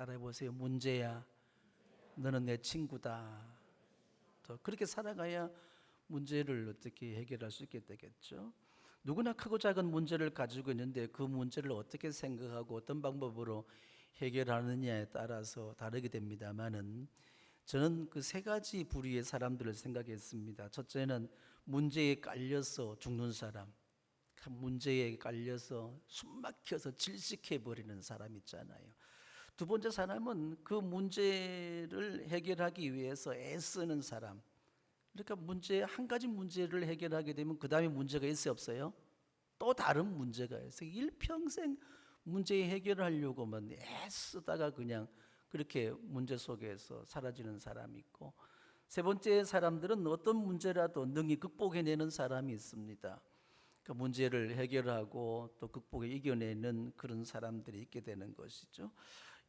따라해보세요. 문제야, 너는 내 친구다. 또 그렇게 살아가야 문제를 어떻게 해결할 수 있게 되겠죠. 누구나 크고 작은 문제를 가지고 있는데 그 문제를 어떻게 생각하고 어떤 방법으로 해결하느냐에 따라서 다르게 됩니다만은, 저는 그 세 가지 부류의 사람들을 생각했습니다. 첫째는 문제에 깔려서 죽는 사람, 문제에 깔려서 숨막혀서 질식해버리는 사람 있잖아요. 두 번째 사람은 그 문제를 해결하기 위해서 애쓰는 사람. 그러니까 한 가지 문제를 해결하게 되면 그 다음에 문제가 있어요, 없어요? 또 다른 문제가 있어요. 일평생 문제 해결하려고만 애쓰다가 그냥 그렇게 문제 속에서 사라지는 사람이 있고, 세 번째 사람들은 어떤 문제라도 능히 극복해내는 사람이 있습니다. 그 문제를 해결하고 또 극복해 이겨내는 그런 사람들이 있게 되는 것이죠.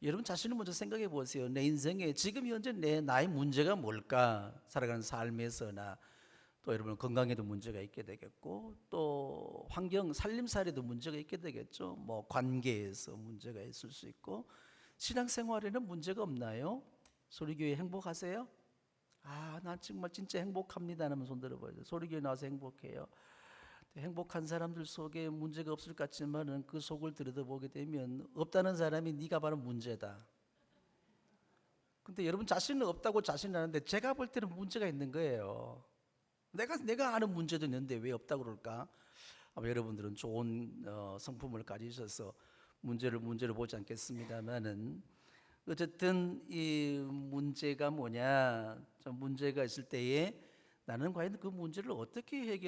여러분 자신을 먼저 생각해 보세요. 내 인생에 지금 현재 나의 문제가 뭘까? 살아가는 삶에서나 또 여러분 건강에도 문제가 있게 되겠고, 또 환경 살림살이도 문제가 있게 되겠죠. 뭐 관계에서 문제가 있을 수 있고, 신앙생활에는 문제가 없나요? 소리교회 행복하세요? 난 정말 진짜 행복합니다 하면 손 들어봐요. 소리교회 나와서 행복해요. 행복한 사람들 속에 문제가 없을 것 같지만은 그 속을 들여다보게 되면 없다는 사람이 네가 바로 문제다. 근데 여러분 자신은 없다고 자신하는데 제가 볼 때는 문제가 있는 거예요. 내가 아는 문제도 있는데 왜 없다고 그럴까? 아마 여러분들은 좋은 성품을 가지셔서 문제를 보지 않겠습니다만은, 어쨌든 이 문제가 뭐냐, 문제가 있을 때에 나는 과연 그 문제를 어떻게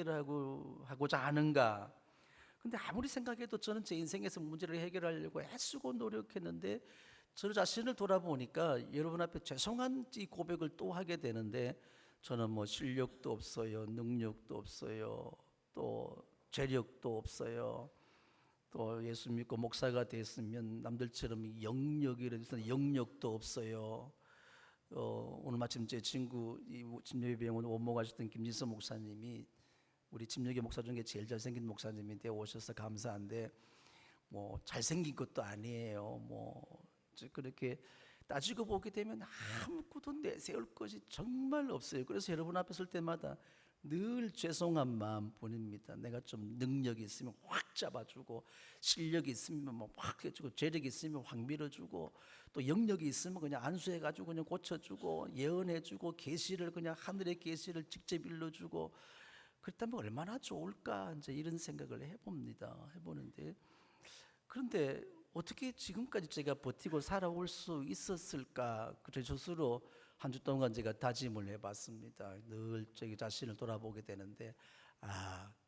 하고자 하는가. 근데 아무리 생각해도 저는 제 인생에서 문제를 해결하려고 애쓰고 노력했는데, 저 자신을 돌아보니까 여러분 앞에 죄송한 이 고백을 또 하게 되는데, 저는 뭐 실력도 없어요, 능력도 없어요, 또 재력도 없어요. 또 예수 믿고 목사가 됐으면 남들처럼 영역도 없어요. 오늘 마침 제 친구 침례병원 원목하셨던 김진서 목사님이 우리 침례교 목사 중에 제일 잘생긴 목사님인데 오셔서 감사한데, 뭐 잘생긴 것도 아니에요. 뭐 그렇게 따지고 보게 되면 아무것도 내세울 것이 정말 없어요. 그래서 여러분 앞에 설 때마다 늘 죄송한 마음뿐입니다. 내가 좀 능력이 있으면 확 잡아주고, 실력이 있으면 뭐 확 해주고, 재력이 있으면 확 밀어주고, 또 영역이 있으면 그냥 안수해가지고 그냥 고쳐주고, 예언해주고, 계시를 그냥 하늘의 계시를 직접 일러주고, 그렇다면 얼마나 좋을까, 이제 이런 생각을 해보는데, 그런데 어떻게 지금까지 제가 버티고 살아올 수 있었을까? 그래서 스스로 한 주 동안 제가 다짐을 해봤습니다. 늘 제 자신을 돌아보게 되는데,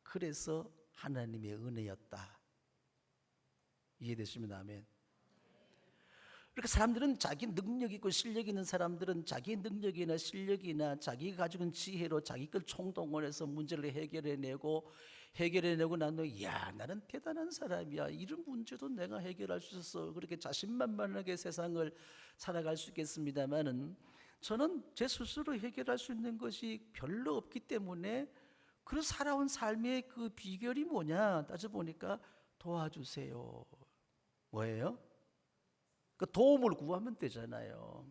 그래서 하나님의 은혜였다. 이해되시면 아멘. 그러니까 사람들은 자기 능력 있고 실력 있는 사람들은 자기 능력이나 실력이나 자기가 가지고 있는 지혜로 자기 걸 총동원해서 문제를 해결해내고 난 후에 나는 대단한 사람이야, 이런 문제도 내가 해결할 수 있어서 그렇게 자신만만하게 세상을 살아갈 수 있겠습니다만은, 저는 제 스스로 해결할 수 있는 것이 별로 없기 때문에 그 살아온 삶의 그 비결이 뭐냐 따져보니까 도와주세요. 뭐예요? 그 도움을 구하면 되잖아요.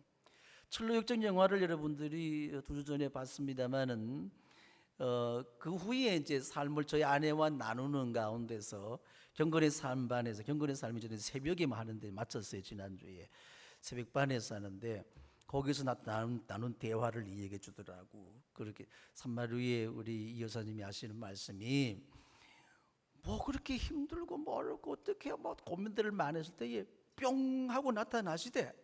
철로 역정 영화를 여러분들이 2주 전에 봤습니다만은, 그 후에 이제 삶을 저희 아내와 나누는 가운데서 경건의 삶반에서, 경건의 삶이 저는 새벽에 하는데 마쳤어요. 지난주에 새벽반에서 하는데, 거기서 나눈 대화를 이야기해 주더라고. 그렇게 산마루에 우리 이 여사님이 하시는 말씀이, 뭐 그렇게 힘들고 멀고 어떻게 뭐 고민들을 많이 했을 때에 뿅 하고 나타나시대.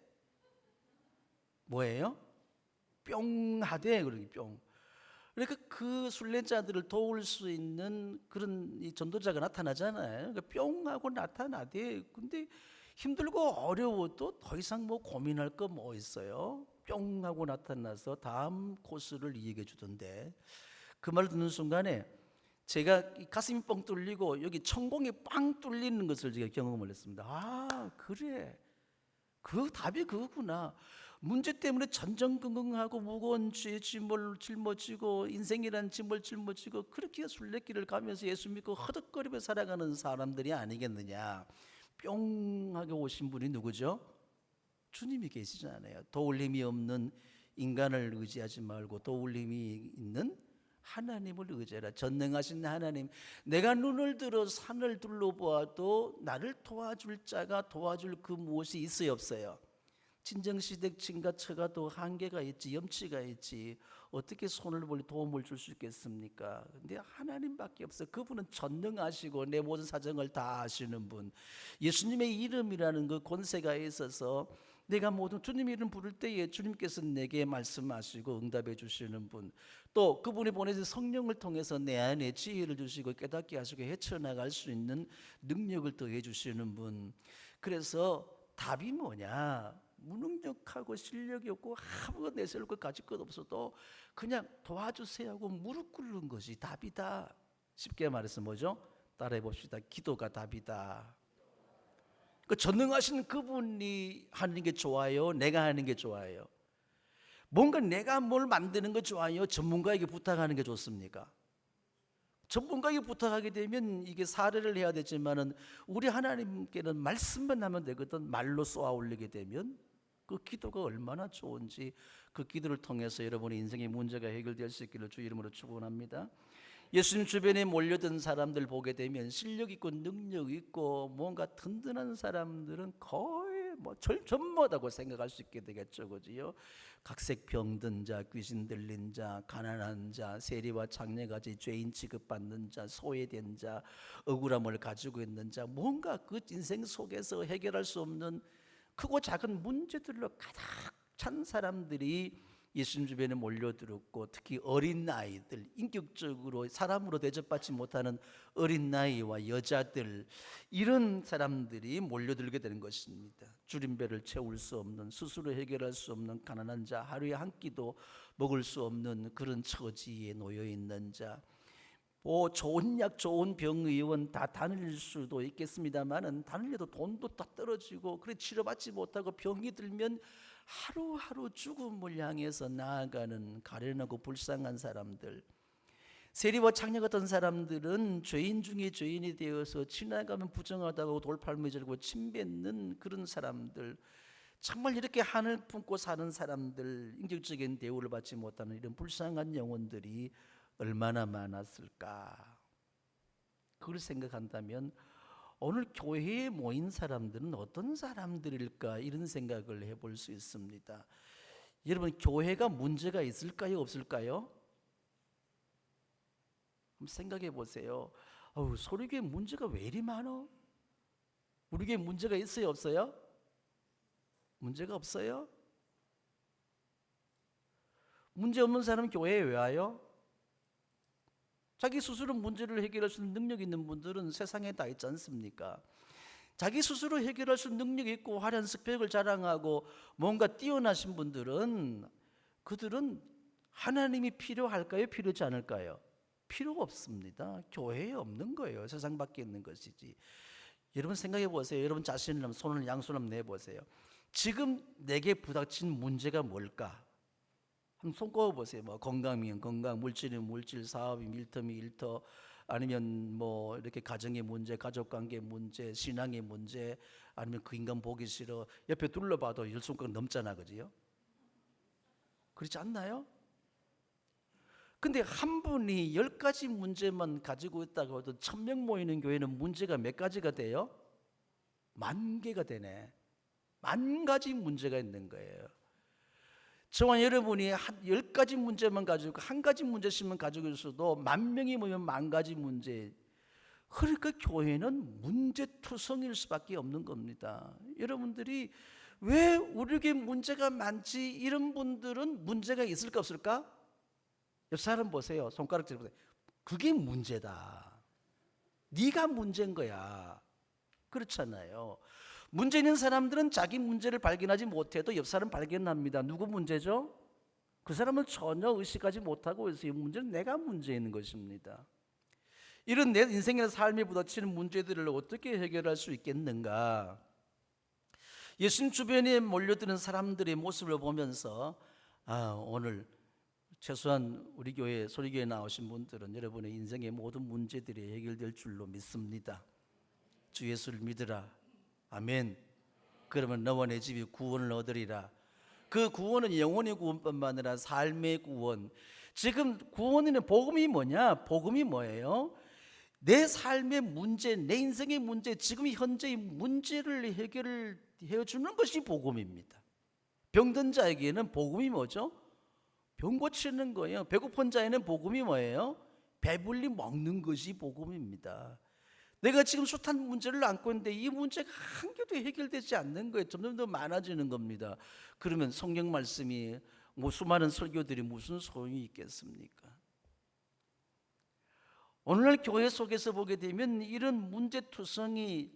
뭐예요? 뿅 하대. 그러기 뿅. 그러니까 그 순례자들을 도울 수 있는 그런 이 전도자가 나타나잖아요. 그러니까 뿅 하고 나타나대. 근데 힘들고 어려워도 더 이상 뭐 고민할 거 뭐 있어요? 뿅 하고 나타나서 다음 코스를 이야기해 주던데, 그 말을 듣는 순간에 제가 가슴이 뻥 뚫리고 여기 천공이 빵 뚫리는 것을 제가 경험을 했습니다. 그래, 그 답이 그거구나. 문제 때문에 전전긍긍하고 무거운 죄의 짐을 짊어지고 인생이란 짐을 짊어지고 그렇게 순례길을 가면서 예수 믿고 허덕거리며 살아가는 사람들이 아니겠느냐. 뿅 하게 오신 분이 누구죠? 주님이 계시잖아요. 도울 힘이 없는 인간을 의지하지 말고 도울 힘이 있는 하나님을 의지하라. 전능하신 하나님, 내가 눈을 들어 산을 둘러보아도 나를 도와줄 자가 도와줄 그 무엇이 있어요 없어요? 친정시댁 친가처가도 한계가 있지, 염치가 있지. 어떻게 손을 벌리 도움을 줄 수 있겠습니까? 근데 하나님밖에 없어요. 그분은 전능하시고 내 모든 사정을 다 아시는 분. 예수님의 이름이라는 그 권세가 있어서 내가 모든 주님 이름 부를 때에 주님께서 내게 말씀하시고 응답해 주시는 분, 또 그분이 보내신 성령을 통해서 내 안에 지혜를 주시고 깨닫게 하시고 헤쳐나갈 수 있는 능력을 더해 주시는 분. 그래서 답이 뭐냐? 무능력하고 실력이 없고 아무것도 내세울 것 가질 것 없어도 그냥 도와주세요 하고 무릎 꿇는 것이 답이다. 쉽게 말해서 뭐죠? 따라해 봅시다. 기도가 답이다. 그 전능하신 그분이 하는 게 좋아요? 내가 하는 게 좋아요? 뭔가 내가 뭘 만드는 거 좋아요? 전문가에게 부탁하는 게 좋습니까? 전문가에게 부탁하게 되면 이게 사례를 해야 되지만은 우리 하나님께는 말씀만 하면 되거든. 말로 쏘아 올리게 되면 그 기도가 얼마나 좋은지, 그 기도를 통해서 여러분의 인생의 문제가 해결될 수 있기를 주 이름으로 축원합니다. 예수님 주변에 몰려든 사람들 보게 되면 실력 있고 능력 있고 뭔가 든든한 사람들은 거의 뭐 전무하다고 생각할 수 있게 되겠죠, 그지요? 각색 병든 자, 귀신 들린 자, 가난한 자, 세리와 창녀같이 죄인 취급받는 자, 소외된 자, 억울함을 가지고 있는 자, 뭔가 그 인생 속에서 해결할 수 없는 크고 작은 문제들로 가득 찬 사람들이 예수님 주변에 몰려들었고, 특히 어린 아이들, 인격적으로 사람으로 대접받지 못하는 어린 나이와 여자들, 이런 사람들이 몰려들게 되는 것입니다. 줄임배를 채울 수 없는, 스스로 해결할 수 없는 가난한 자, 하루에 한 끼도 먹을 수 없는 그런 처지에 놓여 있는 자, 뭐 좋은 약, 좋은 병의원 다 다닐 수도 있겠습니다만은 다니려도 돈도 다 떨어지고, 그래 치료받지 못하고 병이 들면 하루하루 죽음을 향해서 나아가는 가련하고 불쌍한 사람들, 세리와 창녀 같은 사람들은 죄인 중에 죄인이 되어서 지나가면 부정하다고 돌팔매 들고 침뱉는 그런 사람들, 정말 이렇게 하늘 품고 사는 사람들, 인격적인 대우를 받지 못하는 이런 불쌍한 영혼들이 얼마나 많았을까. 그걸 생각한다면 오늘 교회에 모인 사람들은 어떤 사람들일까, 이런 생각을 해볼 수 있습니다. 여러분, 교회가 문제가 있을까요 없을까요? 한번 생각해 보세요. 소리교회 문제가 왜 이리 많어? 우리 교회 문제가 있어요 없어요? 문제가 없어요? 문제 없는 사람은 교회에 왜 와요? 자기 스스로 문제를 해결할 수 있는 능력 있는 분들은 세상에 다 있지 않습니까? 자기 스스로 해결할 수 있는 능력이 있고 화려한 스펙을 자랑하고 뭔가 뛰어나신 분들은, 그들은 하나님이 필요할까요? 필요하지 않을까요? 필요가 없습니다. 교회에 없는 거예요. 세상 밖에 있는 것이지. 여러분 생각해 보세요. 여러분 자신을 한번 손을 양손 한번 내보세요. 지금 내게 부닥친 문제가 뭘까? 한번 손 꼽아보세요. 뭐 건강이면 건강, 물질이면 물질, 사업이면 일터면 일터, 아니면 뭐 이렇게 가정의 문제, 가족관계 문제, 신앙의 문제, 아니면 그 인간 보기 싫어. 옆에 둘러봐도 10손가락 넘잖아, 그지요? 그렇지 않나요? 근데 한 분이 10가지 문제만 가지고 있다고 해도 1000명 모이는 교회는 문제가 몇 가지가 돼요? 10,000개가 되네. 10,000가지 문제가 있는 거예요. 저와 여러분이 한 10가지 문제만 가지고, 한 가지 문제씩만 가지고 있어도 10,000명이 모이면 10,000가지 문제. 그러니까 교회는 문제투성일 수밖에 없는 겁니다. 여러분들이 왜 우리에게 문제가 많지? 이런 분들은 문제가 있을까 없을까? 옆 사람 보세요. 손가락질 보세요. 그게 문제다. 네가 문제인 거야. 그렇잖아요. 문제 있는 사람들은 자기 문제를 발견하지 못해도 옆 사람 발견합니다. 누구 문제죠? 그 사람은 전혀 의식하지 못하고 있어요. 문제는 내가 문제 있는 것입니다. 이런 내 인생의 삶에 부딪히는 문제들을 어떻게 해결할 수 있겠는가? 예수님 주변에 몰려드는 사람들의 모습을 보면서 오늘 최소한 우리 교회 소리교회 나오신 분들은 여러분의 인생의 모든 문제들이 해결될 줄로 믿습니다. 주 예수를 믿으라. 아멘. 그러면 너와 내 집이 구원을 얻으리라. 그 구원은 영혼의 구원뿐만 아니라 삶의 구원. 지금 구원에는 복음이 뭐냐? 복음이 뭐예요? 내 삶의 문제, 내 인생의 문제, 지금 현재의 문제를 해결해 주는 것이 복음입니다. 병든 자에게는 복음이 뭐죠? 병 고치는 거예요. 배고픈 자에는 복음이 뭐예요? 배불리 먹는 것이 복음입니다. 내가 지금 숱한 문제를 안고 있는데 이 문제가 한 개도 해결되지 않는 거예요. 점점 더 많아지는 겁니다. 그러면 성경 말씀이 수많은 설교들이 무슨 소용이 있겠습니까? 오늘날 교회 속에서 보게 되면 이런 문제투성이,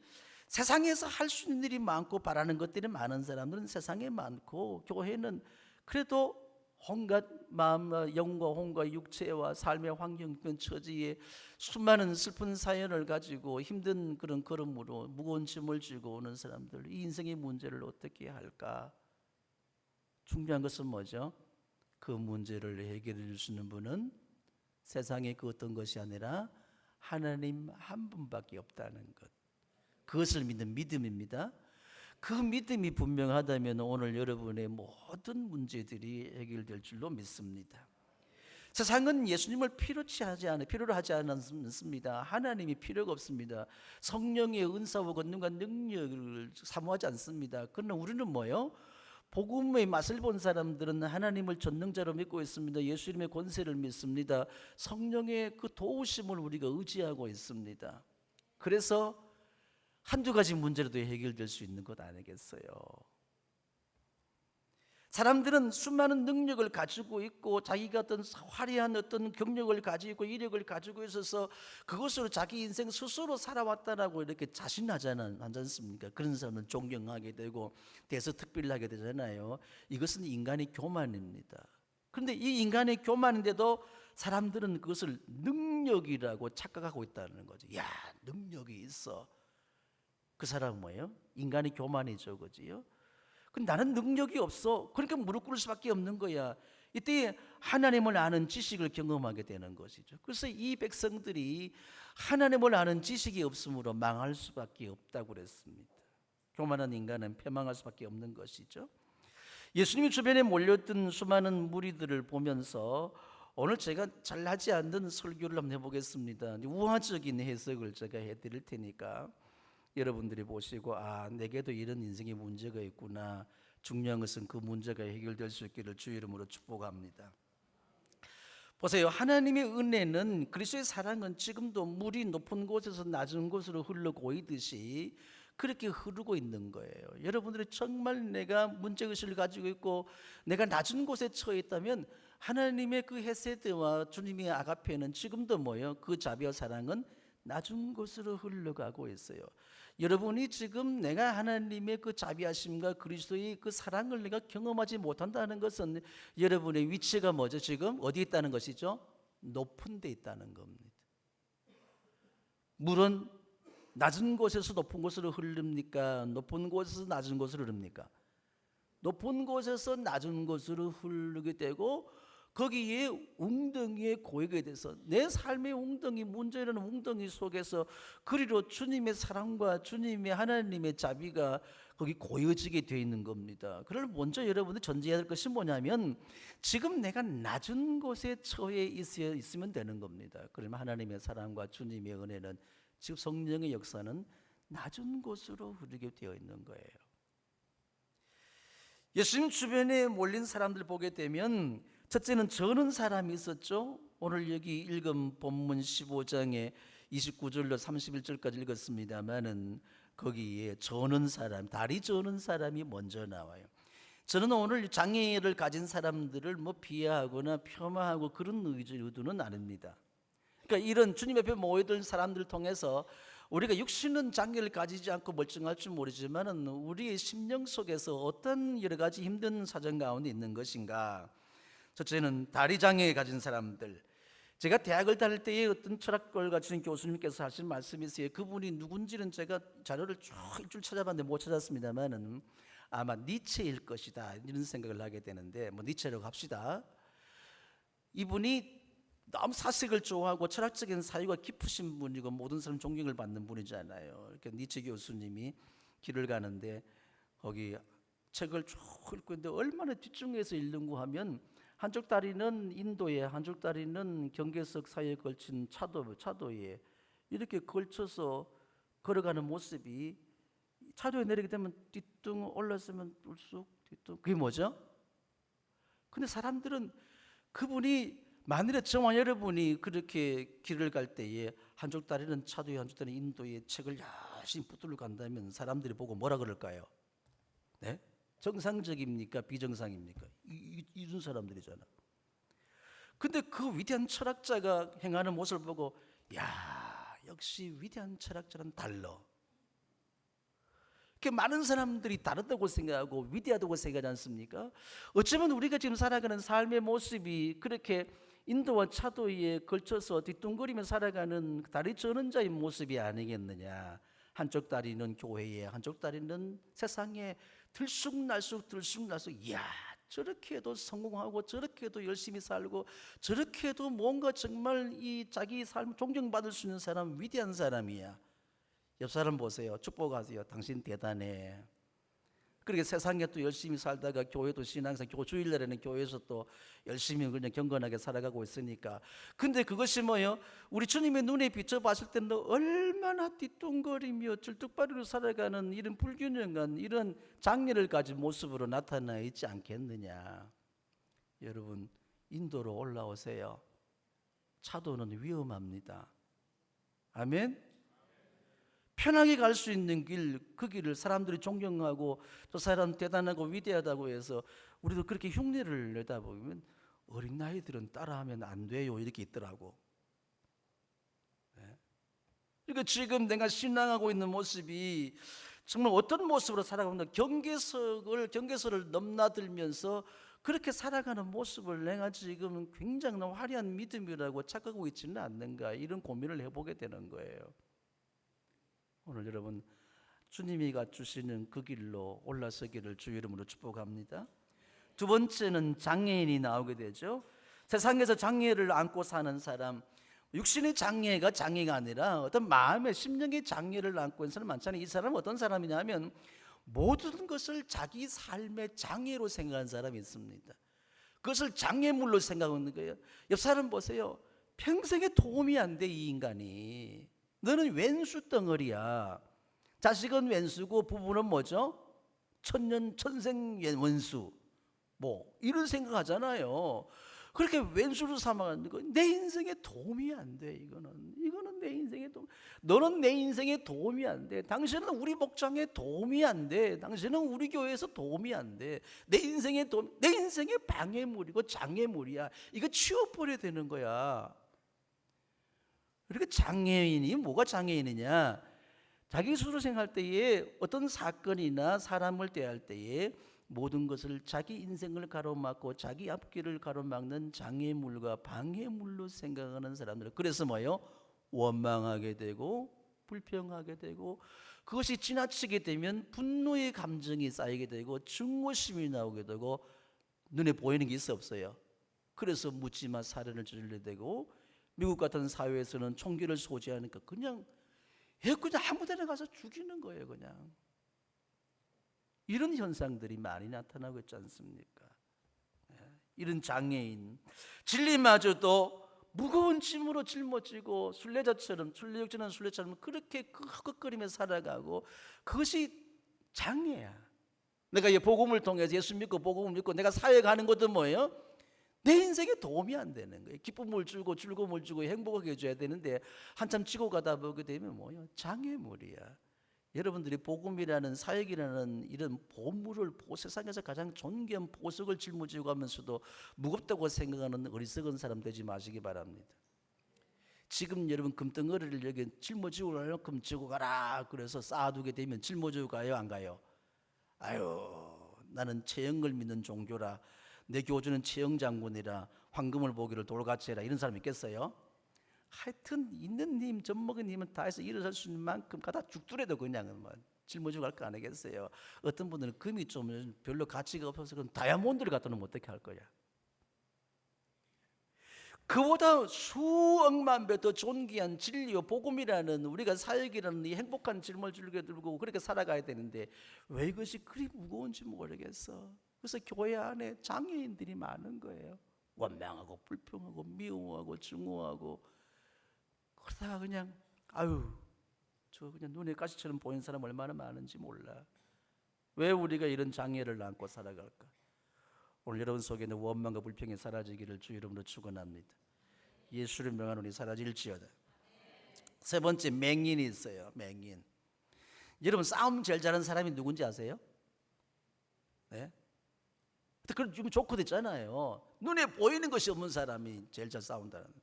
세상에서 할 수 있는 일이 많고 바라는 것들이 많은 사람들은 세상에 많고, 교회는 그래도 온갖 마음과 영과 혼과 육체와 삶의 환경권 처지에 수많은 슬픈 사연을 가지고 힘든 그런 걸음으로 무거운 짐을 지고 오는 사람들, 이 인생의 문제를 어떻게 할까? 중요한 것은 뭐죠? 그 문제를 해결해 줄 수 있는 분은 세상의 그 어떤 것이 아니라 하나님 한 분밖에 없다는 것, 그것을 믿는 믿음입니다. 그 믿음이 분명하다면 오늘 여러분의 모든 문제들이 해결될 줄로 믿습니다. 세상은 예수님을 필요로 하지 않습니다. 하나님이 필요가 없습니다. 성령의 은사와 권능과 능력을 사모하지 않습니다. 그러나 우리는 뭐예요? 복음의 맛을 본 사람들은 하나님을 전능자로 믿고 있습니다. 예수님의 권세를 믿습니다. 성령의 그 도우심을 우리가 의지하고 있습니다. 그래서 한두 가지 문제라도 해결될 수 있는 것 아니겠어요? 사람들은 수많은 능력을 가지고 있고 자기가 어떤 화려한 어떤 경력을 가지고 있고 이력을 가지고 있어서 그것으로 자기 인생 스스로 살아왔다라고 이렇게 자신하지 않습니까? 그런 사람은 존경하게 되고 대서특필을 하게 되잖아요. 이것은 인간의 교만입니다. 그런데 이 인간의 교만인데도 사람들은 그것을 능력이라고 착각하고 있다는 거죠. 야, 능력이 있어. 그 사람은 뭐예요? 인간의 교만이죠, 그지요? 근데 나는 능력이 없어. 그러니까 무릎 꿇을 수밖에 없는 거야. 이때 하나님을 아는 지식을 경험하게 되는 것이죠. 그래서 이 백성들이 하나님을 아는 지식이 없으므로 망할 수밖에 없다고 그랬습니다. 교만한 인간은 패망할 수밖에 없는 것이죠. 예수님이 주변에 몰렸던 수많은 무리들을 보면서 오늘 제가 잘하지 않는 설교를 한번 해보겠습니다. 우화적인 해석을 제가 해드릴 테니까 여러분들이 보시고, 아, 내게도 이런 인생의 문제가 있구나. 중요한 것은 그 문제가 해결될 수 있기를 주 이름으로 축복합니다. 보세요. 하나님의 은혜는, 그리스도의 사랑은 지금도 물이 높은 곳에서 낮은 곳으로 흘러고이듯이 그렇게 흐르고 있는 거예요. 여러분들이 정말 내가 문제의식을 가지고 있고 내가 낮은 곳에 처해 있다면 하나님의 그 헤세드와 주님의 아가페는 지금도 뭐예요? 그 자비와 사랑은 낮은 곳으로 흘러가고 있어요. 여러분이 지금 내가 하나님의 그 자비하심과 그리스도의 그 사랑을 내가 경험하지 못한다는 것은 여러분의 위치가 뭐죠? 지금 어디에 있다는 것이죠? 높은 데 있다는 겁니다. 물은 낮은 곳에서 높은 곳으로 흐릅니까? 높은 곳에서 낮은 곳으로 흐릅니까? 높은 곳에서 낮은 곳으로 흐르게 되고 거기에 웅덩이에 고이게 돼서 내 삶의 웅덩이, 문제라는 웅덩이 속에서 그리로 주님의 사랑과 주님의 하나님의 자비가 거기 고여지게 되어 있는 겁니다. 그걸 먼저 여러분들 전제해야 될 것이 뭐냐면 지금 내가 낮은 곳에 처해 있으면 되는 겁니다. 그러면 하나님의 사랑과 주님의 은혜는, 지금 성령의 역사는 낮은 곳으로 흐르게 되어 있는 거예요. 예수님 주변에 몰린 사람들 보게 되면 첫째는 저는 사람이 있었죠. 오늘 여기 읽은 본문 15장에 29절로 31절까지 읽었습니다만은 거기에 저는 사람, 다리 저는 사람이 먼저 나와요. 저는 오늘 장애를 가진 사람들을 비하하거나 폄하하고 그런 의도는 아닙니다. 그러니까 이런 주님 앞에 모여들 사람들을 통해서 우리가 육신은 장애를 가지지 않고 멀쩡할 줄 모르지만은 우리의 심령 속에서 어떤 여러 가지 힘든 사정 가운데 있는 것인가. 첫째는 다리 장애 가진 사람들. 제가 대학을 다닐 때에 어떤 철학을 가르치는 교수님께서 하신 말씀이 있어요. 그분이 누군지는 제가 자료를 쭉 일주일 찾아봤는데 못 찾았습니다만은 아마 니체일 것이다 이런 생각을 하게 되는데 니체라고 합시다. 이분이 너무 사색을 좋아하고 철학적인 사유가 깊으신 분이고 모든 사람 존경을 받는 분이잖아요. 이렇게 니체 교수님이 길을 가는데 거기 책을 쭉 읽고 있는데 얼마나 뒷중에서 읽는고 하면 한쪽 다리는 인도에, 한쪽 다리는 경계석 사이에 걸친 차도에 이렇게 걸쳐서 걸어가는 모습이, 차도에 내리게 되면 뒤뚱, 올랐으면 뚫쑥 뒤뚱, 그게 뭐죠? 근데 사람들은 그분이, 만일에 저와 여러분이 그렇게 길을 갈 때에 한쪽 다리는 차도에, 한쪽 다리는 인도에 책을 열심히 붙들고 간다면 사람들이 보고 뭐라 그럴까요? 네? 정상적입니까? 비정상입니까? 이런 사람들이잖아. 근데 그 위대한 철학자가 행하는 모습을 보고, 야, 역시 위대한 철학자는 달라. 이렇게 많은 사람들이 다르다고 생각하고 위대하다고 생각하지 않습니까? 어쩌면 우리가 지금 살아가는 삶의 모습이 그렇게 인도와 차도에 걸쳐서 뒤뚱거리며 살아가는 다리 저는 자의 모습이 아니겠느냐. 한쪽 다리는 교회에, 한쪽 다리는 세상에 들쑥날쑥 이야, 저렇게 해도 성공하고 저렇게 해도 열심히 살고 저렇게 해도 뭔가 정말 이 자기 삶 존경받을 수 있는 사람, 위대한 사람이야. 옆 사람 보세요. 축복하세요. 당신 대단해. 그렇게 세상에 또 열심히 살다가 교회도 신앙생, 주일날에는 교회에서 또 열심히 그냥 경건하게 살아가고 있으니까. 근데 그것이 뭐예요? 우리 주님의 눈에 비춰봤을 때는 얼마나 뒤뚱거리며 줄뚝바리로 살아가는 이런 불균형한 이런 장애를 가진 모습으로 나타나 있지 않겠느냐. 여러분, 인도로 올라오세요. 차도는 위험합니다. 아멘. 편하게 갈 수 있는 길, 그 길을 사람들이 존경하고 저 사람 대단하고 위대하다고 해서 우리도 그렇게 흉내를 내다 보면 어린 나이들은 따라하면 안 돼요, 이렇게 있더라고. 네. 그러니까 지금 내가 신앙하고 있는 모습이 정말 어떤 모습으로 살아가는가, 경계선을 넘나들면서 그렇게 살아가는 모습을 내가 지금 굉장히 화려한 믿음이라고 착각하고 있지는 않는가, 이런 고민을 해보게 되는 거예요. 오늘 여러분, 주님이 갖주시는 그 길로 올라서기를 주 이름으로 축복합니다. 두 번째는 장애인이 나오게 되죠. 세상에서 장애를 안고 사는 사람, 육신의 장애가 장애가 아니라 어떤 마음의, 심령의 장애를 안고 있는 사람 많잖아요. 이 사람은 어떤 사람이냐면 모든 것을 자기 삶의 장애로 생각하는 사람이 있습니다. 그것을 장애물로 생각하는 거예요. 옆 사람 보세요. 평생에 도움이 안 돼, 이 인간이. 너는 왼수 덩어리야. 자식은 왼수고 부부는 뭐죠? 천생 원수. 뭐 이런 생각하잖아요. 그렇게 왼수로 삼아가는 거, 내 인생에 도움이 안 돼. 이거는 내 인생에 도움. 너는 내 인생에 도움이 안 돼. 당신은 우리 목장에 도움이 안 돼. 당신은 우리 교회에서 도움이 안 돼. 내 인생에 방해물이고 장애물이야. 이거 치워버려야 되는 거야. 그러니까 장애인이 뭐가 장애인이냐? 자기 스스로 생각할 때에 어떤 사건이나 사람을 대할 때에 모든 것을 자기 인생을 가로막고 자기 앞길을 가로막는 장애물과 방해물로 생각하는 사람들. 그래서 뭐예요? 원망하게 되고 불평하게 되고, 그것이 지나치게 되면 분노의 감정이 쌓이게 되고 증오심이 나오게 되고, 눈에 보이는 게 있어 없어요? 그래서 묻지마 살인을 저지르게 되고, 미국 같은 사회에서는 총기를 소지하니까 그냥 아무 데나 가서 죽이는 거예요. 그냥 이런 현상들이 많이 나타나고 있지 않습니까? 이런 장애인, 진리마저도 무거운 짐으로 짊어지고 술래육지는 술래처럼 그렇게 흑흑거리며 살아가고, 그것이 장애야. 내가 이 복음을 통해서 예수 믿고 복음을 믿고 내가 사회 가는 것도 뭐예요? 내 인생에 도움이 안 되는 거예요. 기쁨을 주고 즐거움을 주고 행복하게 해줘야 되는데 한참 지고 가다 보게 되면 뭐예요? 장애물이야. 여러분들이 복음이라는 사역이라는 이런 보물을, 세상에서 가장 존귀한 보석을 짊어지고 가면서도 무겁다고 생각하는 어리석은 사람 되지 마시기 바랍니다. 지금 여러분 금덩어리를 여기 짊어지고 갈 만큼 지고 가라 그래서 쌓아두게 되면 짊어지고 가요, 안 가요? 아유, 나는 체형을 믿는 종교라, 내 교주는 체형 장군이라, 황금을 보기를 돌같이 해라, 이런 사람 있겠어요? 하여튼 있는 님, 젖먹은 님은 다 해서 일어설 수 있는 만큼 가다 죽더라도 그냥 뭐 짊어지고 갈 거 아니겠어요? 어떤 분들은 금이 좀 별로 가치가 없어서 그럼 다이아몬드를 갖다 놓으면 어떻게 할 거야? 그보다 수억만 배 더 존귀한 진리와 복음이라는, 우리가 사역이라는 이 행복한 짊을 줄게 들고 그렇게 살아가야 되는데 왜 이것이 그리 무거운지 모르겠어. 그래서 교회 안에 장애인들이 많은 거예요. 원망하고 불평하고 미워하고 증오하고, 그러다가 그냥 저 그냥 눈에 가시처럼 보이는 사람 얼마나 많은지 몰라. 왜 우리가 이런 장애를 안고 살아갈까? 오늘 여러분 속에는 원망과 불평이 사라지기를 주 이름으로 축원합니다. 예수를 명하노니 사라질지어다. 세 번째, 맹인이 있어요. 맹인. 여러분, 싸움 제일 잘하는 사람이 누군지 아세요? 네? 그건 좀 조커 됐잖아요. 눈에 보이는 것이 없는 사람이 제일 잘 싸운다는데.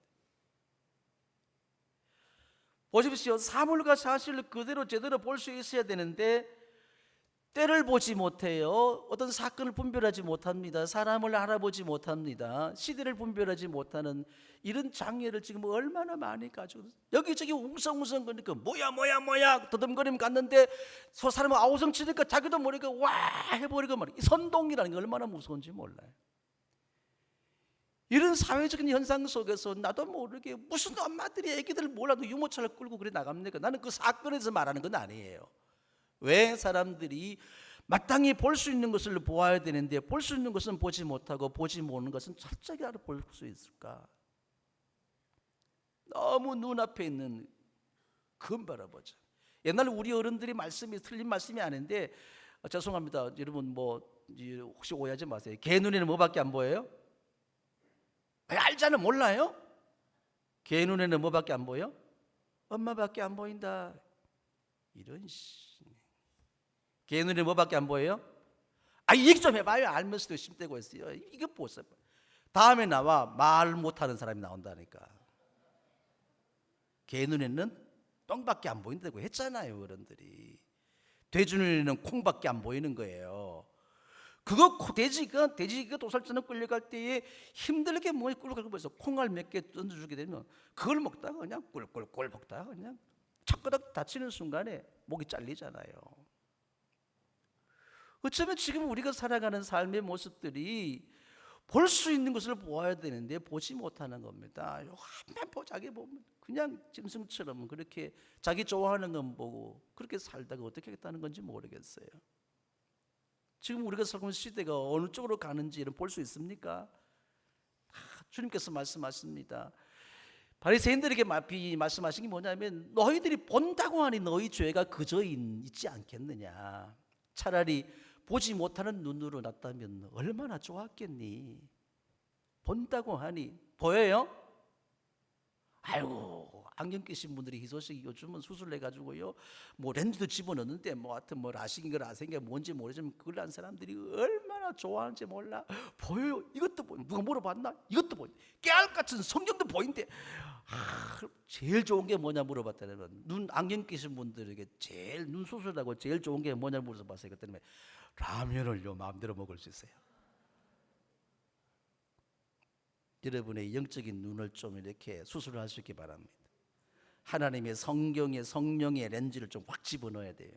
보십시오. 사물과 사실을 그대로 제대로 볼 수 있어야 되는데 때를 보지 못해요. 어떤 사건을 분별하지 못합니다. 사람을 알아보지 못합니다. 시대를 분별하지 못하는 이런 장애를 지금 얼마나 많이 가지고, 여기저기 웅성웅성 거니까 뭐야 더듬거리면 갔는데 사람은 아우성 치니까 자기도 모르게 와 해버리고 말이야. 선동이라는 게 얼마나 무서운지 몰라요. 이런 사회적인 현상 속에서 나도 모르게 무슨 엄마들이 애기들 몰라도 유모차를 끌고 그래 나갑니까? 나는 그 사건에서 말하는 건 아니에요. 왜 사람들이 마땅히 볼 수 있는 것을 보아야 되는데 볼 수 있는 것은 보지 못하고 보지 못하는 것은 철저하게 알아볼 수 있을까? 너무 눈앞에 있는 금 바라보자. 옛날 우리 어른들이 말씀이 틀린 말씀이 아닌데, 죄송합니다. 여러분 혹시 오해하지 마세요. 개 눈에는 뭐밖에 안 보여요? 알잖아. 몰라요? 개 눈에는 뭐밖에 안 보여? 엄마밖에 안 보인다. 이런 개 눈에 뭐밖에 안 보여요? 얘기 좀 해봐요. 알면서도 심대고 있어요. 이거 보세요. 다음에 나와 말 못하는 사람이 나온다니까. 개 눈에는 똥밖에 안 보인다고 했잖아요, 어른들이. 돼지 눈에는 콩밖에 안 보이는 거예요. 돼지가 도살장에 끌려갈 때에 힘들게 몸에 끌려가고 해서 콩알 몇 개 던져주게 되면 그걸 먹다가 그냥 꿀꿀꿀 먹다가 그냥 척그덕 다치는 순간에 목이 잘리잖아요. 어쩌면 지금 우리가 살아가는 삶의 모습들이 볼 수 있는 것을 보아야 되는데 보지 못하는 겁니다. 한번 보자게 보면 그냥 짐승처럼 그렇게 자기 좋아하는 건 보고 그렇게 살다가 어떻게 하겠다는 건지 모르겠어요. 지금 우리가 살고 있는 시대가 어느 쪽으로 가는지를 볼 수 있습니까? 주님께서 말씀하십니다. 바리새인들에게 말씀하신 게 뭐냐면, 너희들이 본다고 하니 너희 죄가 그저 있지 않겠느냐. 차라리 보지 못하는 눈으로 났다면 얼마나 좋았겠니. 본다고 하니 보여요? 아이고, 안경 끼신 분들이 희소식 요즘은 수술해가지고요 렌즈도 집어넣는데 하여튼 라식인가 라생인가 뭔지 모르지만 그걸 한 사람들이 얼마나 좋아하는지 몰라. 보여요? 이것도 보여. 누가 물어봤나? 이것도 보여. 깨알같은 성경도 보인대. 제일 좋은 게 뭐냐 물어봤다면, 안경 끼신 분들에게 제일 눈 수술하고 제일 좋은 게 뭐냐 물어봤어요. 그때 라면을요 마음대로 먹을 수 있어요. 여러분의 영적인 눈을 좀 이렇게 수술을 할 수 있기 바랍니다. 하나님의 성경의 성령의 렌즈를 좀 확 집어넣어야 돼요.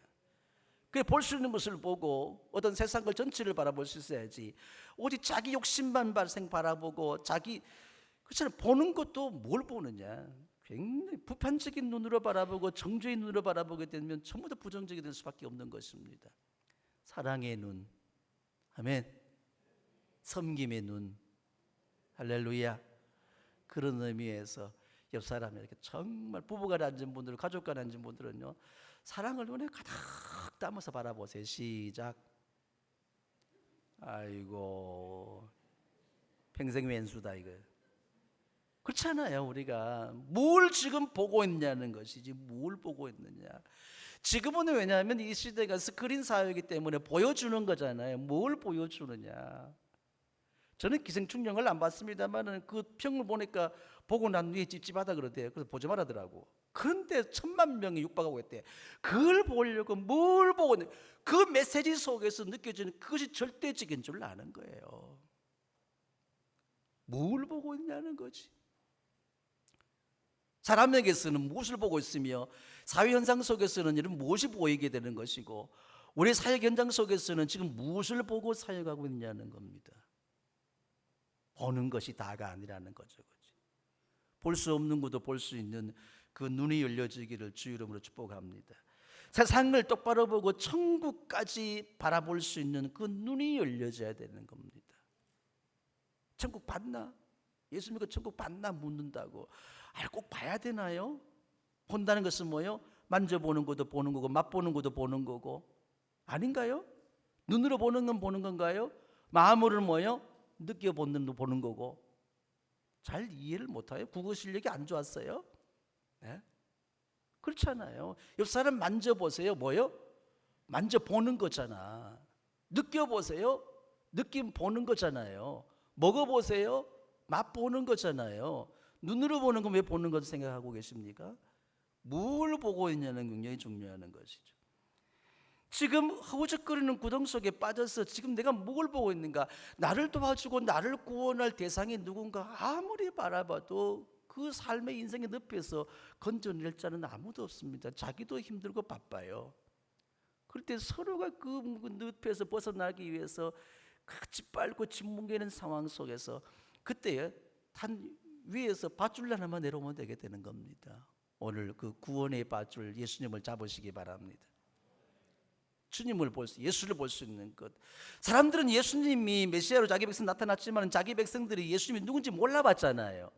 그래 볼 수 있는 것을 보고 어떤 세상을 전체를 바라볼 수 있어야지, 오직 자기 욕심만 바라보고 그렇잖아요. 보는 것도 뭘 보느냐, 굉장히 부판적인 눈으로 바라보고 정죄의 눈으로 바라보게 되면 전부 다 부정적이 될 수밖에 없는 것입니다. 사랑의 눈, 아멘. 섬김의 눈, 할렐루야. 그런 의미에서 옆 사람이 이렇게 정말 부부가 앉은 분들, 가족과 앉은 분들은요 사랑을 눈에 가득 담아서 바라보세요. 시작. 아이고 평생 왼수다 이거. 그렇잖아요. 우리가 뭘 지금 보고 있냐는 것이지 뭘 보고 있느냐. 지금은 왜냐하면 이 시대가 스크린 사회이기 때문에 보여주는 거잖아요. 뭘 보여주느냐. 저는 기생충령을 안 봤습니다만 그 평을 보니까 보고 난 뒤에 찝찝하다 그러대요. 그래서 보지 말라더라고. 그런데 1000만 명이 육박하고 있대. 그걸 보려고 뭘 보고 있는, 그 메시지 속에서 느껴지는 그것이 절대적인 줄 아는 거예요. 뭘 보고 있냐는 거지. 사람에게서는 무엇을 보고 있으며 사회 현상 속에서는 이런 무엇이 보이게 되는 것이고, 우리 사회 현장 속에서는 지금 무엇을 보고 사역하고 있냐는 겁니다. 보는 것이 다가 아니라는 거죠. 볼 수 없는 것도 볼 수 있는 그 눈이 열려지기를 주 이름으로 축복합니다. 세상을 똑바로 보고 천국까지 바라볼 수 있는 그 눈이 열려져야 되는 겁니다. 천국 봤나? 예수 믿고 천국 봤나 묻는다고. 꼭 봐야 되나요? 본다는 것은 뭐예요? 만져보는 것도 보는 거고 맛보는 것도 보는 거고 아닌가요? 눈으로 보는 건 보는 건가요? 마음으로는 뭐예요? 느껴보는 거 보는 거고. 잘 이해를 못해요? 국어 실력이 안 좋았어요? 네? 그렇잖아요. 옆 사람 만져보세요. 뭐요? 만져보는 거잖아. 느껴보세요. 느낌 보는 거잖아요. 먹어보세요. 맛보는 거잖아요. 눈으로 보는 건 왜 보는 것을 생각하고 계십니까? 뭘 보고 있냐는 굉장히 중요한 것이죠. 지금 허우적거리는 구덩 속에 빠져서 지금 내가 뭘 보고 있는가? 나를 도와주고 나를 구원할 대상이 누군가 아무리 바라봐도 그 삶의 인생의 늪에서 건져낼 자는 아무도 없습니다. 자기도 힘들고 바빠요. 그럴 때 서로가 그 늪에서 벗어나기 위해서 짓밟고 짓뭉개는 상황 속에서 그때 단 위에서 밧줄 하나만 내려오면 되게 되는 겁니다. 오늘 그 구원의 밧줄 예수님을 잡으시기 바랍니다. 주님을 볼 수, 예수를 볼 수 있는 것. 사람들은 예수님이 메시아로 자기 백성 나타났지만 자기 백성들이 예수님이 누군지 몰라봤잖아요.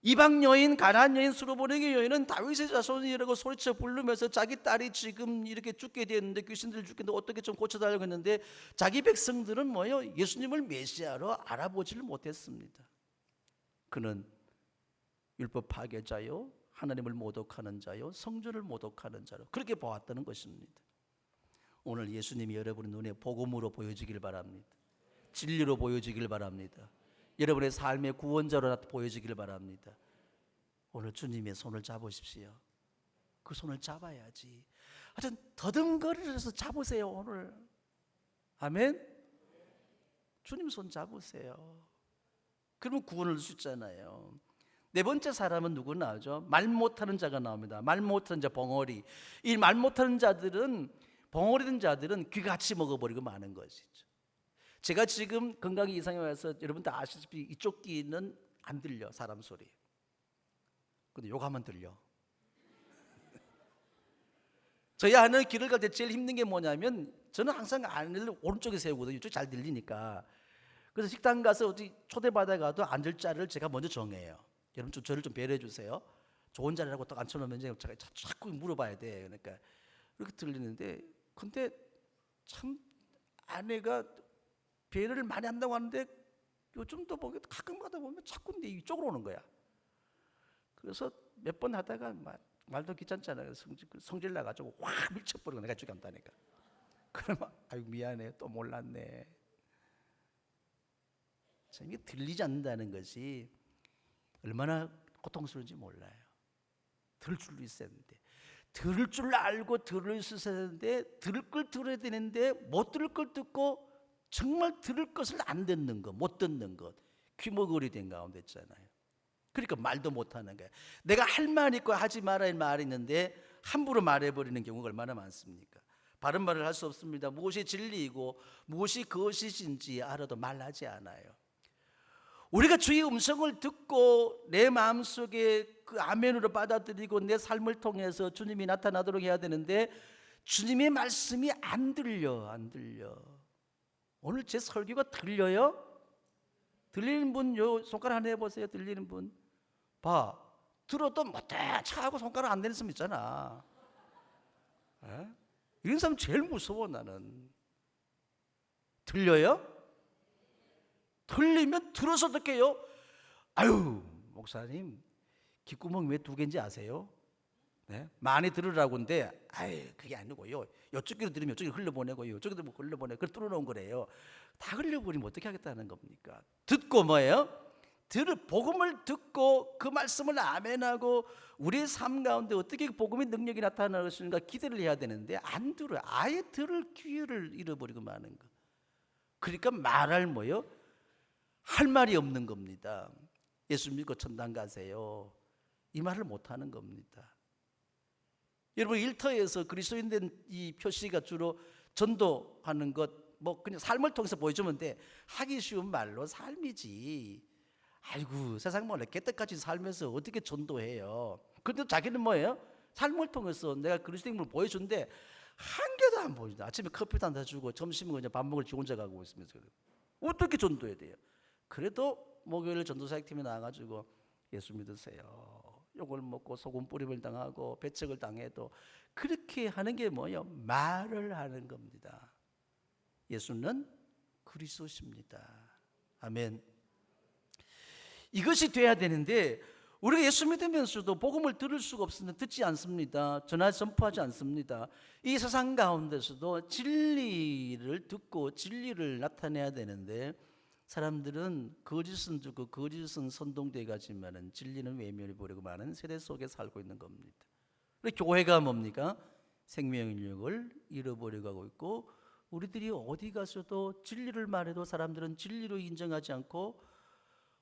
이방 여인, 가나안 여인, 수로보네게 여인은 다윗의 자손이라고 소리쳐 부르면서 자기 딸이 지금 이렇게 죽게 되었는데 귀신들 죽겠는데 어떻게 좀 고쳐달라고 했는데 자기 백성들은 뭐예요? 예수님을 메시아로 알아보지를 못했습니다. 그는 율법 파괴자요, 하나님을 모독하는 자요, 성전을 모독하는 자로 그렇게 보았다는 것입니다. 오늘 예수님이 여러분의 눈에 복음으로 보여지길 바랍니다. 진리로 보여지길 바랍니다. 여러분의 삶의 구원자로 보여지길 바랍니다. 오늘 주님의 손을 잡으십시오. 그 손을 잡아야지. 하여튼 더듬거리면서 잡으세요. 오늘 아멘. 주님 손 잡으세요. 그러면 구원을 줄 수 있잖아요. 네 번째 사람은 누구 나오죠? 말 못하는 자가 나옵니다. 말 못하는 자, 벙어리. 이 말 못하는 자들은, 벙어리 된 자들은 귀같이 먹어버리고 마는 것이죠. 제가 지금 건강이 이상해 와서 여러분 다 아시다시피 이쪽 귀는 안 들려, 사람 소리. 근데 욕하면 들려. 저희 아는 길을 갈 때 제일 힘든 게 뭐냐면 저는 항상 안을 오른쪽에 세우거든요. 이쪽 잘 들리니까. 그래서 식당 가서 어디 초대받아 가도 앉을 자리를 제가 먼저 정해요. 여러분 좀 저를 좀 배려해 주세요. 좋은 자리라고 딱 앉혀놓으면 제가 자꾸 물어봐야 돼. 그러니까 이렇게 들리는데, 근데 참 아내가 배려를 많이 한다고 하는데 요즘도 보게 가끔 가다 보면 자꾸 내 이쪽으로 오는 거야. 그래서 몇 번 하다가 말도 귀찮잖아요. 성질 나가지고 확 밀쳐버리고 내가 이쪽에 앉다니까. 그러면 아유 미안해, 또 몰랐네. 이게 들리지 않는다는 것이 얼마나 고통스러운지 몰라요. 들을 줄도 있어야 되는데, 들을 줄 알고 들을 수 있어야 되는데, 들을 걸 들어야 되는데 못 들을 걸 듣고 정말 들을 것을 안 듣는 것, 못 듣는 것, 귀머거리 된 가운데 있잖아요. 그러니까 말도 못하는 거예요. 내가 할 말 있고 하지 말아야 할 말이 있는데 함부로 말해버리는 경우가 얼마나 많습니까? 바른 말을 할 수 없습니다. 무엇이 진리이고 무엇이 거짓인지 알아도 말하지 않아요. 우리가 주의 음성을 듣고 내 마음속에 그 아멘으로 받아들이고 내 삶을 통해서 주님이 나타나도록 해야 되는데 주님의 말씀이 안 들려. 오늘 제 설교가 들려요? 들리는 분 요 손가락 하나 해보세요. 들리는 분 봐. 들어도 못해 차하고 손가락 안 되는 사람 있잖아. 에? 이런 사람 제일 무서워. 나는 들려요? 들리면 들어서 어떡해요? 아유 목사님 귓구멍 왜 두 개인지 아세요? 네? 많이 들으라고 하는데 아유 그게 아니고요, 이쪽으로 들으면 이쪽에 흘려보내고 이쪽에 들으면 흘려보내고 그걸 뚫어놓은 거래요. 다 흘려버리면 어떻게 하겠다는 겁니까? 듣고 뭐예요? 복음을 듣고 그 말씀을 아멘하고 우리의 삶 가운데 어떻게 복음의 능력이 나타날 것인가 기대를 해야 되는데 안 들어요. 아예 들을 기회를 잃어버리고 마는 거. 그러니까 말할 뭐예요? 할 말이 없는 겁니다. 예수 믿고 천당 가세요, 이 말을 못하는 겁니다. 여러분 일터에서 그리스도인 된 이 표시가 주로 전도하는 것, 뭐 그냥 삶을 통해서 보여주면 돼. 하기 쉬운 말로 삶이지. 아이고 세상 몰래 깨끗까지 살면서 어떻게 전도해요? 근데 자기는 뭐예요? 삶을 통해서 내가 그리스도인을 보여준데 한 개도 안 보여준다. 아침에 커피도 안 사주고 점심은 그냥 밥 먹을 지 혼자 가고 있으면서 어떻게 전도해야 돼요? 그래도 목요일 전도사역팀에 나와가지고 예수 믿으세요. 욕을 먹고 소금 뿌림을 당하고 배척을 당해도 그렇게 하는 게 뭐예요? 말을 하는 겁니다. 예수는 그리스도십니다. 아멘. 이것이 돼야 되는데 우리가 예수 믿으면서도 복음을 들을 수가 없으면 듣지 않습니다. 전화 전파하지 않습니다. 이 세상 가운데서도 진리를 듣고 진리를 나타내야 되는데 사람들은 거짓은 듣고 거짓은 선동돼 가지만은 진리는 외면해 버리고 많은 세대 속에 살고 있는 겁니다. 교회가 뭡니까? 생명력을 잃어버려 가고 있고 우리들이 어디 가서도 진리를 말해도 사람들은 진리로 인정하지 않고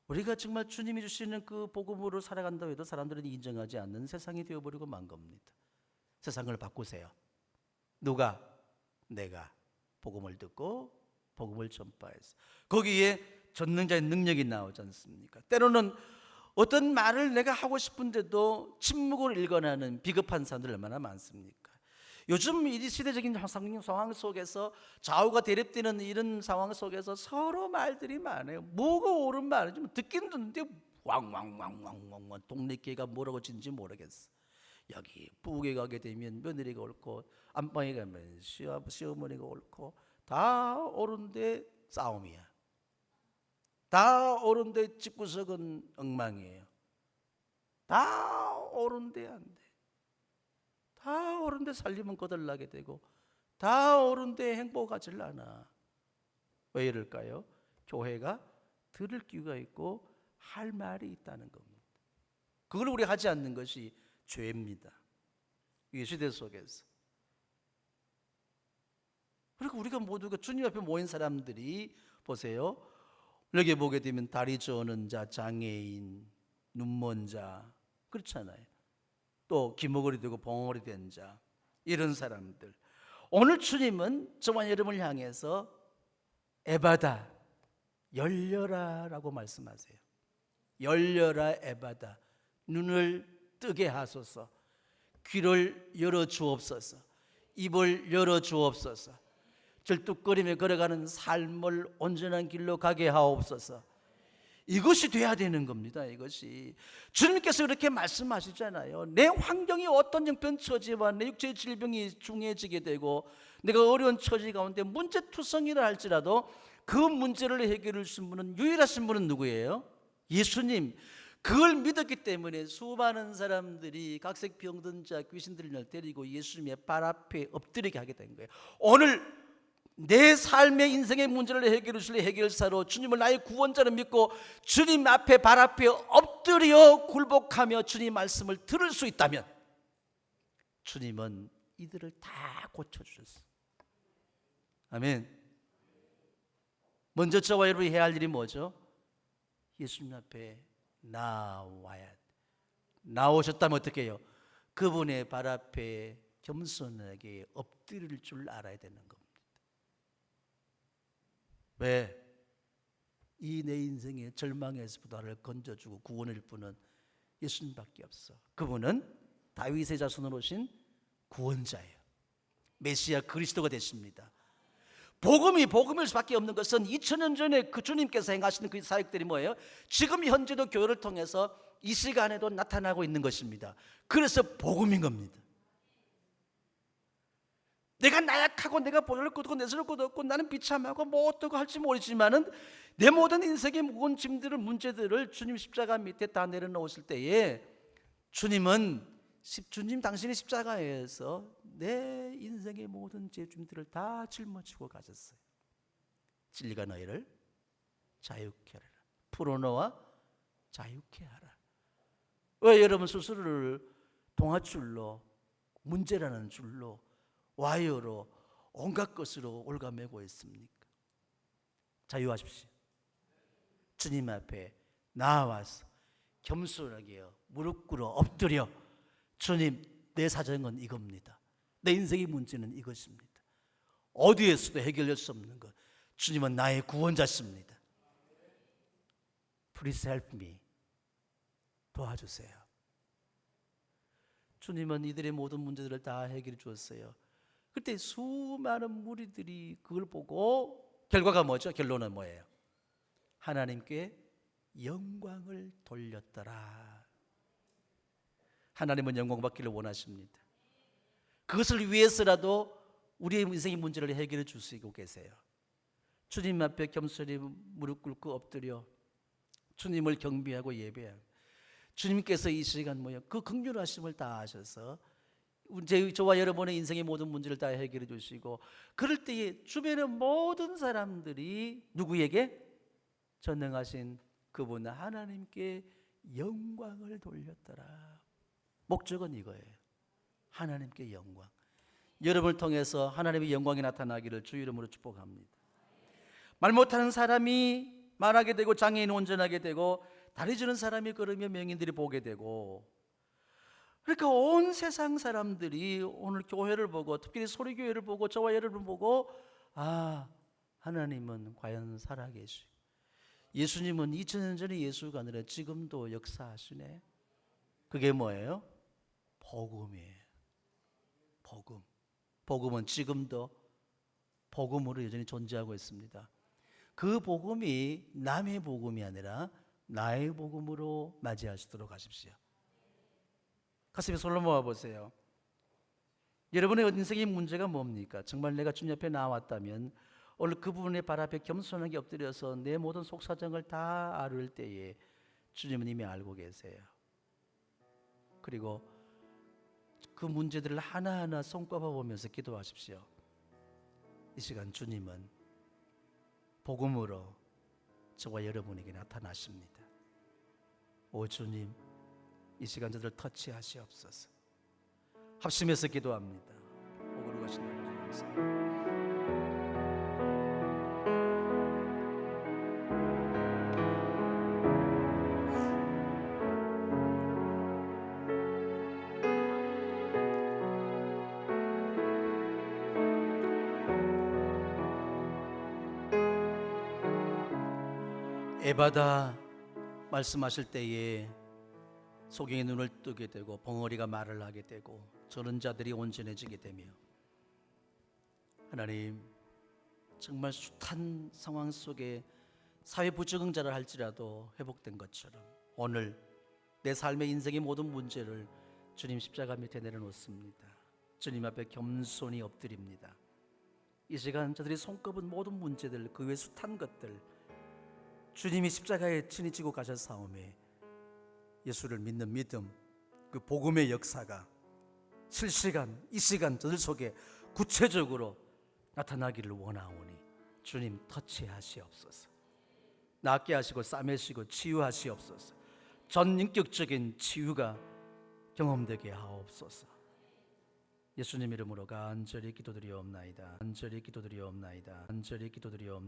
우리가 정말 주님이 주시는 그 복음으로 살아간다고 해도 사람들은 인정하지 않는 세상이 되어버리고 만 겁니다. 세상을 바꾸세요. 누가? 내가 복음을 듣고 복음을 전파해서 거기에 전능자의 능력이 나오지 않습니까? 때로는 어떤 말을 내가 하고 싶은데도 침묵을 일궈내는 비겁한 사람들 얼마나 많습니까? 요즘 이 시대적인 상황 속에서 좌우가 대립되는 이런 상황 속에서 서로 말들이 많아요. 뭐가 옳은 말인지 듣기는 듣는데 왕왕왕왕왕 동네끼가 뭐라고 짓는지 모르겠어. 여기 부엌에 가게 되면 며느리가 옳고 안방에 가면 시어머니가 옳고 다 옳은데 싸움이야. 다 옳은데 집구석은 엉망이에요. 다 옳은데 안 돼. 다 옳은데 살림은 거들나게 되고 다 옳은데 행복하질 않아. 왜 이럴까요? 교회가 들을 귀가 있고 할 말이 있다는 겁니다. 그걸 우리 하지 않는 것이 죄입니다. 이 시대 속에서. 그리고 우리가 모두가 주님 앞에 모인 사람들이 보세요. 여기 보게 되면 다리 저는 자, 장애인, 눈먼 자 그렇잖아요. 또 기머거리 되고 봉어리 된 자 이런 사람들. 오늘 주님은 저와 여러분을 향해서 에바다 열려라 라고 말씀하세요. 열려라 에바다 눈을 뜨게 하소서. 귀를 열어 주옵소서. 입을 열어 주옵소서. 절뚝거리며 걸어가는 삶을 온전한 길로 가게 하옵소서. 이것이 돼야 되는 겁니다. 이것이 주님께서 그렇게 말씀하시잖아요. 내 환경이 어떤 형편 처지와 내 육체의 질병이 중해지게 되고 내가 어려운 처지 가운데 문제투성이라 할지라도 그 문제를 해결할 수 있는 분은 유일하신 분은 누구예요? 예수님. 그걸 믿었기 때문에 수많은 사람들이 각색병든 자 귀신들을 때리고 예수님의 발 앞에 엎드리게 하게 된 거예요. 오늘 내 삶의 인생의 문제를 해결해 주실 해결사로 주님을 나의 구원자로 믿고 주님 앞에 발 앞에 엎드려 굴복하며 주님 말씀을 들을 수 있다면 주님은 이들을 다 고쳐주셨어요. 아멘. 먼저 저와 여러분이 해야 할 일이 뭐죠? 예수님 앞에 나와야 돼. 나오셨다면 어떻게 해요? 그분의 발 앞에 겸손하게 엎드릴 줄 알아야 되는 겁니다. 왜? 이 내 인생의 절망에서부터 나를 건져주고 구원할 분은 예수님밖에 없어. 그분은 다윗의 자손으로 오신 구원자예요. 메시아 그리스도가 되십니다. 복음일 수밖에 없는 것은 2000년 전에 그 주님께서 행하시는 그 사역들이 뭐예요? 지금 현재도 교회를 통해서 이 시간에도 나타나고 있는 것입니다. 그래서 복음인 겁니다. 내가 나약하고 내가 보잘 것도 없고 내스러울 것도 없고 나는 비참하고 뭐 어떻고 할지 모르지만은 내 모든 인생의 무거운 짐들을 문제들을 주님 십자가 밑에 다 내려놓으실 때에 주님 당신의 십자가에서 내 인생의 모든 죄짐들을 다 짊어지고 가셨어요. 진리가 너희를 자유케 하라. 풀어놓아 자유케 하라. 왜 여러분 스스로를 동아줄로 문제라는 줄로 와이어로 온갖 것으로 올가매고 있습니까? 자유하십시오. 주님 앞에 나와서 겸손하게 무릎 꿇어 엎드려 주님 내 사정은 이겁니다. 내 인생의 문제는 이것입니다. 어디에서도 해결할 수 없는 것 주님은 나의 구원자십니다. Please help me. 도와주세요. 주님은 이들의 모든 문제들을 다 해결해 주었어요. 그때 수많은 무리들이 그걸 보고 결과가 뭐죠? 결론은 뭐예요? 하나님께 영광을 돌렸더라. 하나님은 영광 받기를 원하십니다. 그것을 위해서라도 우리의 인생의 문제를 해결해 주시고 계세요. 주님 앞에 겸손히 무릎 꿇고 엎드려 주님을 경배하고 예배하고, 주님께서 이 시간 그 긍휼하심을 다 하셔서 저와 여러분의 인생의 모든 문제를 다 해결해 주시고, 그럴 때에 주변의 모든 사람들이 누구에게? 전능하신 그분 하나님께 영광을 돌렸더라. 목적은 이거예요. 하나님께 영광. 여러분을 통해서 하나님의 영광이 나타나기를 주 이름으로 축복합니다. 말 못하는 사람이 말하게 되고, 장애인 온전하게 되고, 다리 저는 사람이 걸으며 명인들이 보게 되고, 그러니까 온 세상 사람들이 오늘 교회를 보고, 특별히 소리교회를 보고 저와 여러분을 보고, 아, 하나님은 과연 살아계시고, 예수님은 2000년 전에 예수가 아니라 지금도 역사하시네. 그게 뭐예요? 복음이에요. 복음. 복음은 지금도 복음으로 여전히 존재하고 있습니다. 그 복음이 남의 복음이 아니라 나의 복음으로 맞이하시도록 하십시오. 가슴에 손을 모아보세요. 여러분의 인생의 문제가 뭡니까? 정말 내가 주님 앞에 나왔다면 오늘 그분의 발 앞에 겸손하게 엎드려서 내 모든 속사정을 다 아를 때에 주님은 이미 알고 계세요. 그리고 그 문제들을 하나하나 손꼽아 보면서 기도하십시오. 이 시간 주님은 복음으로 저와 여러분에게 나타나십니다. 오 주님, 이 시간 저들 터치하시옵소서. 합심해서 기도합니다. 복으로 가신 하나님 감사합니다. 에바다 말씀하실 때에 소경의 눈을 뜨게 되고 벙어리가 말을 하게 되고 저런 자들이 온전해지게 되며, 하나님 정말 숱한 상황 속에 사회 부적응자를 할지라도 회복된 것처럼 오늘 내 삶의 인생의 모든 문제를 주님 십자가 밑에 내려놓습니다. 주님 앞에 겸손히 엎드립니다. 이 시간 저들이 손꼽은 모든 문제들, 그 외 숱한 것들 주님이 십자가에 친히 지고 가셨사오매 예수를 믿는 믿음, 그 복음의 역사가 실시간 이 시간 저들 속에 구체적으로 나타나기를 원하오니 주님 터치하시옵소서. 낫게 하시고 싸매시고 치유하시옵소서. 전인격적인 치유가 경험되게 하옵소서. 예수님 이름으로 간절히 기도드리옵나이다. 간절히 기도드리옵나이다. 간절히 기도드리옵나이다.